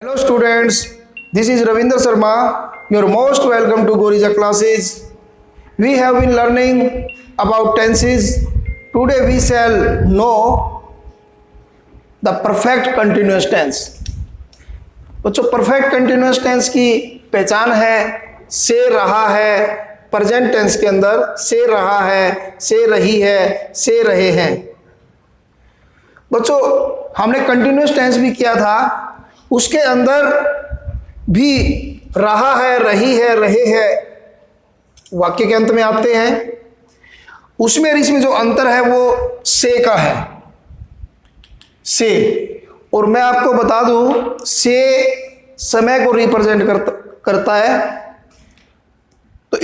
Hello students, this is Ravinder Sharma. You are most welcome to Gorija classes. We have been learning about tenses. Today we shall know the perfect continuous tense. बच्चों perfect continuous tense की पहचान है से रहा है, present tense के अंदर से रहा है, से रही है, से रहे हैं। बच्चों हमने कंटिन्यूस टेंस भी किया था, उसके अंदर भी रहा है, रही है, रहे है वाक्य के अंत में आते हैं। उसमें और इसमें जो अंतर है वो से का है, से। और मैं आपको बता दूं से समय को रिप्रेजेंट करता है। तो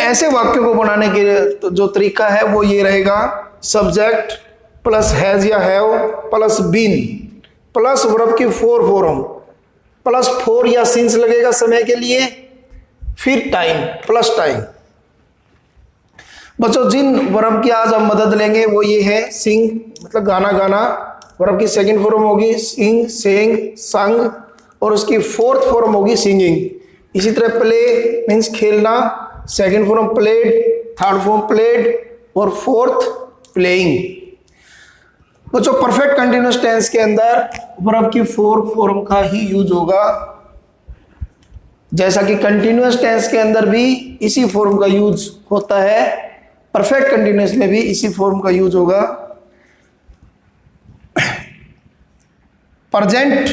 ऐसे वाक्यों को बनाने के तो जो तरीका है वो ये रहेगा, सब्जेक्ट प्लस हैज या have plus been plus verb की फोर फॉर्म प्लस फोर या सिंस लगेगा समय के लिए, फिर टाइम प्लस टाइम। बच्चों जिन वर्ब की आज हम मदद लेंगे वो ये है सिंग, मतलब गाना गाना। वर्ब की सेकंड फॉर्म होगी सिंग, सेंग, संग, और उसकी फोर्थ फॉर्म होगी सिंगिंग। इसी तरह प्ले मीन्स खेलना, second form played, third form played और फोर्थ प्लेइंग। बच्चों परफेक्ट कंटिन्यूस टेंस के अंदर वर्ब की फोर्थ फॉर्म का ही यूज होगा, जैसा कि कंटिन्यूस टेंस के अंदर भी इसी फॉर्म का यूज होता है, परफेक्ट कंटिन्यूस में भी इसी फॉर्म का यूज होगा। प्रेजेंट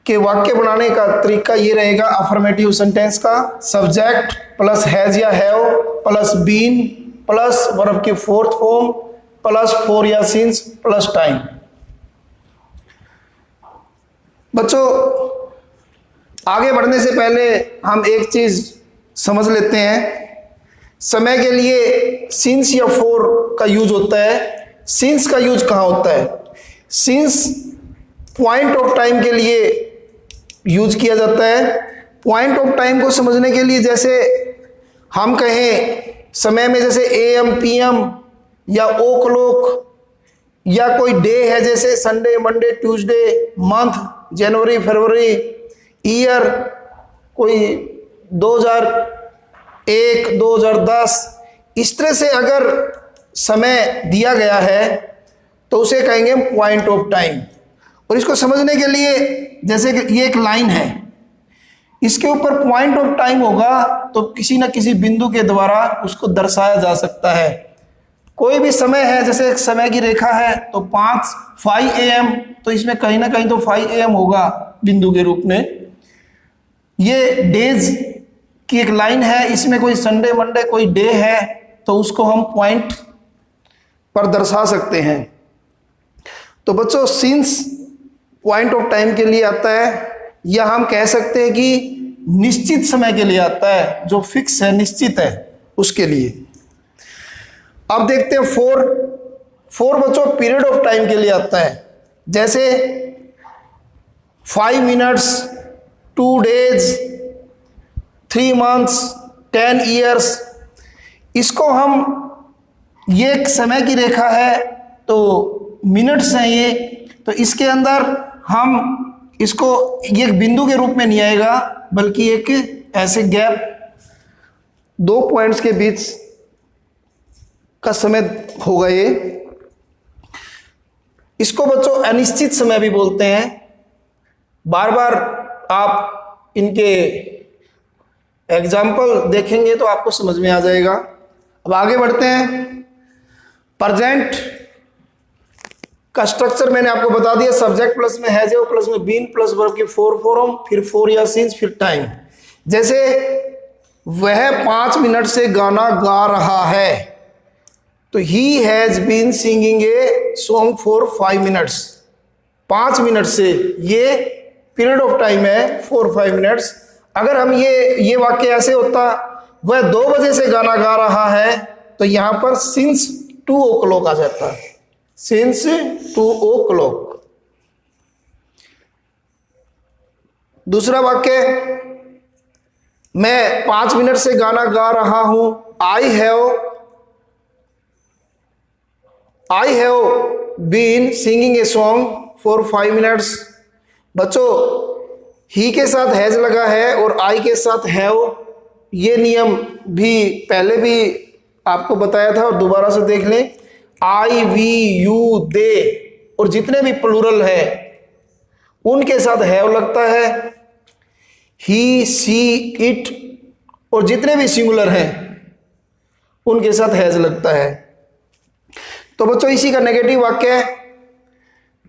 के वाक्य बनाने का तरीका ये रहेगा अफर्मेटिव सेंटेंस का, सब्जेक्ट प्लस हैज या have plus been plus verb की फोर्थ फॉर्म प्लस फोर या सिंस प्लस टाइम। बच्चों आगे बढ़ने से पहले हम एक चीज समझ लेते हैं। समय के लिए सिंस या फोर का यूज होता है। सिंस का यूज कहाँ होता है? सिंस पॉइंट ऑफ टाइम के लिए यूज किया जाता है। पॉइंट ऑफ टाइम को समझने के लिए जैसे हम कहें समय में जैसे AM PM या ओ क्लॉक, या कोई डे है जैसे संडे, मंडे, ट्यूसडे, मंथ जनवरी, फरवरी, ईयर कोई 2001, 2010, इस तरह से अगर समय दिया गया है तो उसे कहेंगे पॉइंट ऑफ टाइम। और इसको समझने के लिए जैसे कि ये एक लाइन है, इसके ऊपर पॉइंट ऑफ टाइम होगा तो किसी न किसी बिंदु के द्वारा उसको दर्शाया जा सकता है। कोई भी समय है, जैसे एक समय की रेखा है तो 5 AM, तो इसमें कहीं ना कहीं तो 5 AM होगा बिंदु के रूप में। ये डेज की एक लाइन है, इसमें कोई संडे मंडे कोई डे है तो उसको हम पॉइंट पर दर्शा सकते हैं। तो बच्चों सिंस पॉइंट ऑफ टाइम के लिए आता है, या हम कह सकते हैं कि निश्चित समय के लिए आता है, जो फिक्स है, निश्चित है, उसके लिए। अब देखते हैं फोर बच्चों पीरियड ऑफ टाइम के लिए आता है, जैसे 5 मिनट्स, 2 डेज, 3 मंथ्स, 10 ईयर्स। इसको हम, ये एक समय की रेखा है तो मिनट्स हैं ये, तो इसके अंदर हम इसको ये एक बिंदु के रूप में नहीं आएगा, बल्कि एक ऐसे गैप 2 पॉइंट्स के बीच का समय होगा ये। इसको बच्चों अनिश्चित समय भी बोलते हैं। बार बार आप इनके एग्जाम्पल देखेंगे तो आपको समझ में आ जाएगा। अब आगे बढ़ते हैं। प्रेजेंट का स्ट्रक्चर मैंने आपको बता दिया, सब्जेक्ट प्लस में हैज प्लस में बीन प्लस वर्ब की फोर फॉर्म, फिर फोर या सिंस, फिर टाइम। जैसे वह 5 मिनट से गाना गा रहा है तो he has been singing a song for 5 minutes. 5 minute से ये पीरियड ऑफ टाइम है, 4-5 मिनट्स। अगर हम ये वाक्य ऐसे होता, वह 2 बजे से गाना गा रहा है, तो यहां पर सिंस 2 o'clock आ जाता है, सिंस 2 o'clock। दूसरा वाक्य, मैं 5 मिनट से गाना गा रहा हूं, I have been singing a song for 5 minutes। बच्चों ही के साथ हैज लगा है और आई के साथ हैव, ये नियम भी पहले भी आपको बताया था और दोबारा से देख लें। आई, वी, यू, दे और जितने भी प्लूरल है उनके साथ हैव लगता है। ही, सी, इट और जितने भी सिंगुलर हैं उनके साथ हैज लगता है। तो बच्चों इसी का नेगेटिव वाक्य है,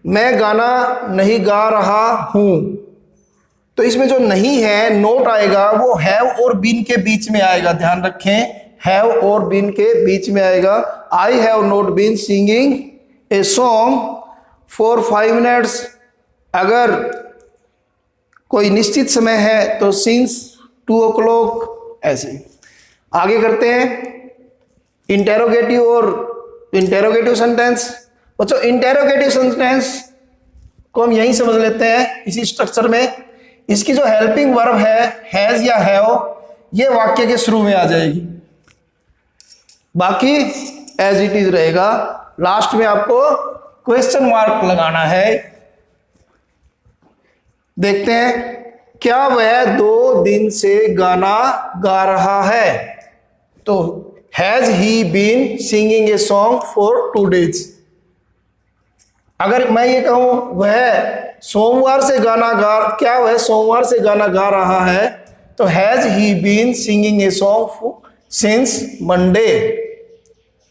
मैं गाना नहीं गा रहा हूं। तो इसमें जो नहीं है, नोट आएगा, वो हैव और बीन के बीच में आएगा। ध्यान रखें, हैव और बीन के बीच में आएगा। I have not been singing a song for 5 minutes. अगर कोई निश्चित समय है तो सिंस 2 o'clock। ऐसे आगे करते हैं इंटेरोगेटिव और इंटेरोगेटिव सेंटेंस। बच्चों इंटेरोगेटिव सेंटेंस को हम यहीं समझ लेते हैं इसी स्ट्रक्चर में। इसकी जो हेल्पिंग वर्ब है हैज या हैव, ये वाक्य के शुरू में आ जाएगी, बाकी एज इट इज रहेगा। लास्ट में आपको क्वेश्चन मार्क लगाना है। देखते हैं, क्या वह 2 दिन से गाना गा रहा है? तो has he been singing a song for 2 days। अगर मैं ये कहूं वह सोमवार से गाना क्या वह सोमवार से गाना गा रहा है, तो has he been singing a song since Monday.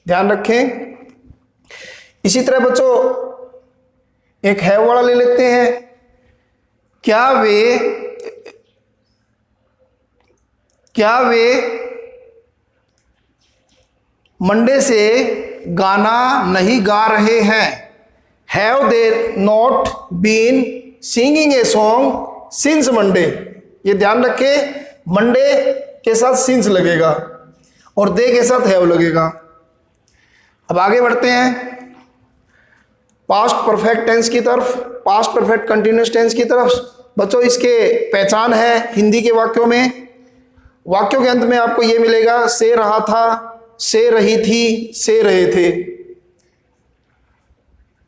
ध्यान रखें। इसी तरह बच्चों एक हैव वाला ले लेते हैं। क्या वे मंडे से गाना नहीं गा रहे हैं? Have they not been singing a song since Monday. ये ध्यान रखें, मंडे के साथ सिंस लगेगा और दे के साथ हैव लगेगा। अब आगे बढ़ते हैं पास्ट परफेक्ट टेंस की तरफ, पास्ट परफेक्ट कंटिन्यूअस टेंस की तरफ। बच्चों इसके पहचान है हिंदी के वाक्यों में। वाक्यों के अंत में आपको ये मिलेगा, से रहा था, से रही थी, से रहे थे।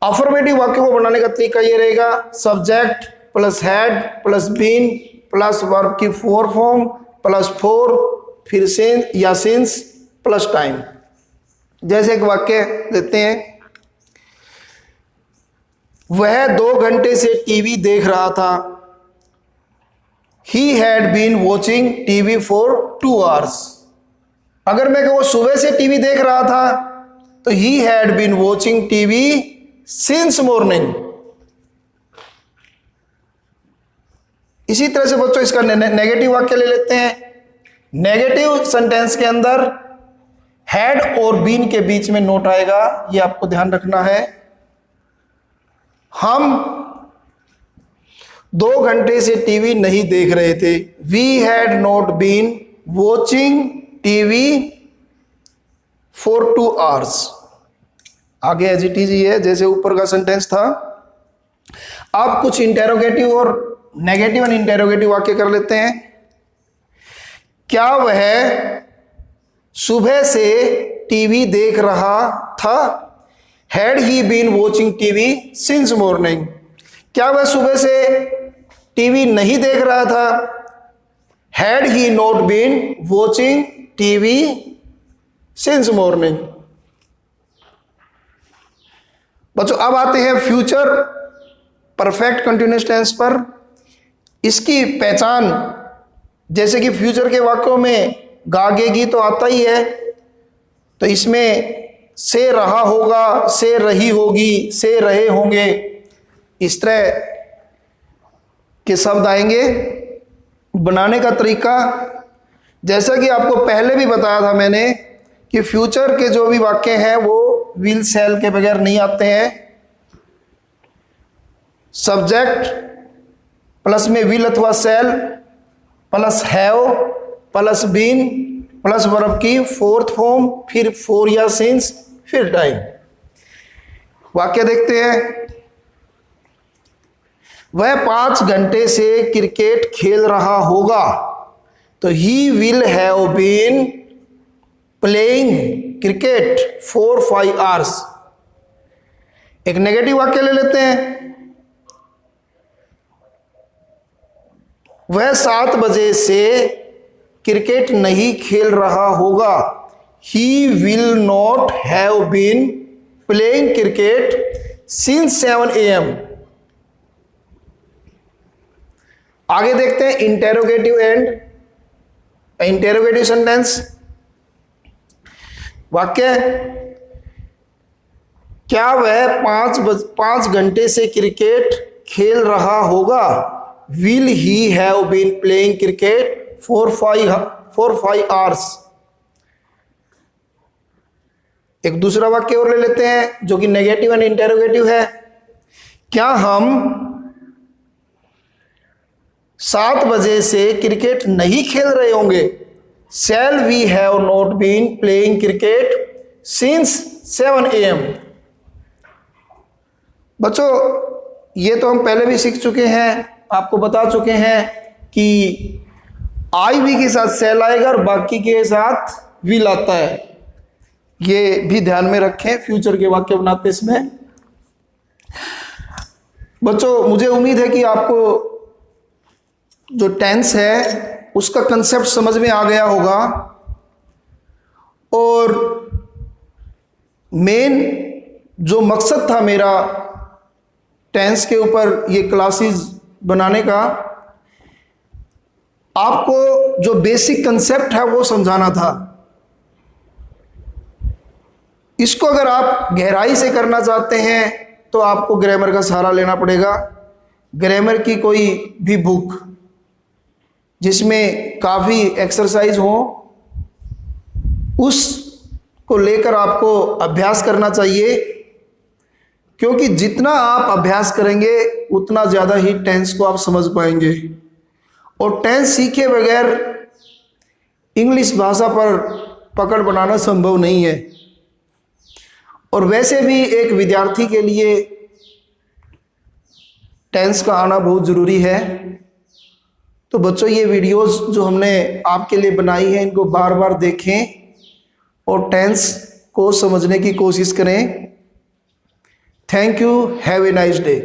अफर्मेटिव वाक्यों को बनाने का तरीका ये रहेगा, subject plus had plus been plus verb की 4 फॉर्म प्लस 4 फिर सिंस या सिंस प्लस टाइम। जैसे एक वाक्य देते हैं, वह 2 घंटे से टीवी देख रहा था। He had been watching TV for 2 hours। अगर मैं कहूँ सुबह से टीवी देख रहा था तो he had been watching TV since morning। इसी तरह से बच्चों इसका नेगेटिव वाक्य ले लेते हैं। नेगेटिव सेंटेंस के अंदर हैड और बीन के बीच में नोट आएगा, ये आपको ध्यान रखना है। हम 2 घंटे से टीवी नहीं देख रहे थे। We had not been watching TV for 2 hours। आगे एज इट इज ही है जैसे ऊपर का सेंटेंस था। अब कुछ इंटेरोगेटिव और नेगेटिव एंड इंटेरोगेटिव वाक्य कर लेते हैं। क्या वह सुबह से टीवी देख रहा था? Had he been watching TV since morning. क्या वह सुबह से टीवी नहीं देख रहा था? Had he not been watching TV since morning. बच्चों अब आते हैं फ्यूचर परफेक्ट कंटिन्यूअस टेंस पर। इसकी पहचान, जैसे कि फ्यूचर के वाक्यों में गागेगी तो आता ही है, तो इसमें से रहा होगा, से रही होगी, से रहे होंगे, इस तरह के शब्द आएंगे। बनाने का तरीका, जैसा कि आपको पहले भी बताया था मैंने कि फ्यूचर के जो भी वाक्य हैं वो विल शैल के बगैर नहीं आते हैं। सब्जेक्ट प्लस में विल अथवा shall plus have plus been plus verb की 4th फॉर्म फिर 4 या सिंस फिर टाइम। वाक्य देखते हैं। वह 5 घंटे से क्रिकेट खेल रहा होगा, तो he will have been playing cricket for 5 hours। एक नेगेटिव वाक्य ले लेते हैं। वह 7 बजे से क्रिकेट नहीं खेल रहा होगा। He will not have been playing cricket since 7 AM। आगे देखते हैं इंटेरोगेटिव एंड इंटेरोगेटिव सेंटेंस। वाक्य, क्या वह 5 घंटे से क्रिकेट खेल रहा होगा? Will he have been playing cricket for 5 hours। एक दूसरा वाक्य और ले लेते हैं जो कि नेगेटिव एंड इंटेरोगेटिव है। क्या हम 7 बजे से क्रिकेट नहीं खेल रहे होंगे? Shall we have not been playing cricket since 7 AM। बच्चों, ये तो हम पहले भी सीख चुके हैं, आपको बता चुके हैं कि आई वी के साथ सेल आएगा और बाकी के साथ विल आता है। ये भी ध्यान में रखें फ्यूचर के वाक्य बनाते इसमें। बच्चों, मुझे उम्मीद है कि आपको जो टेंस है उसका कंसेप्ट समझ में आ गया होगा और मेन जो मकसद था मेरा टेंस के ऊपर ये क्लासेस बनाने का, आपको जो बेसिक कंसेप्ट है वो समझाना था। इसको अगर आप गहराई से करना चाहते हैं तो आपको ग्रामर का सहारा लेना पड़ेगा। ग्रामर की कोई भी बुक जिसमें काफ़ी एक्सरसाइज हो उसको लेकर आपको अभ्यास करना चाहिए, क्योंकि जितना आप अभ्यास करेंगे उतना ज़्यादा ही टेंस को आप समझ पाएंगे। और टेंस सीखे बगैर इंग्लिश भाषा पर पकड़ बनाना संभव नहीं है। और वैसे भी एक विद्यार्थी के लिए टेंस का आना बहुत ज़रूरी है। तो बच्चों, ये वीडियोस जो हमने आपके लिए बनाई है इनको बार बार देखें और टेंस को समझने की कोशिश करें। Thank you, have a nice day.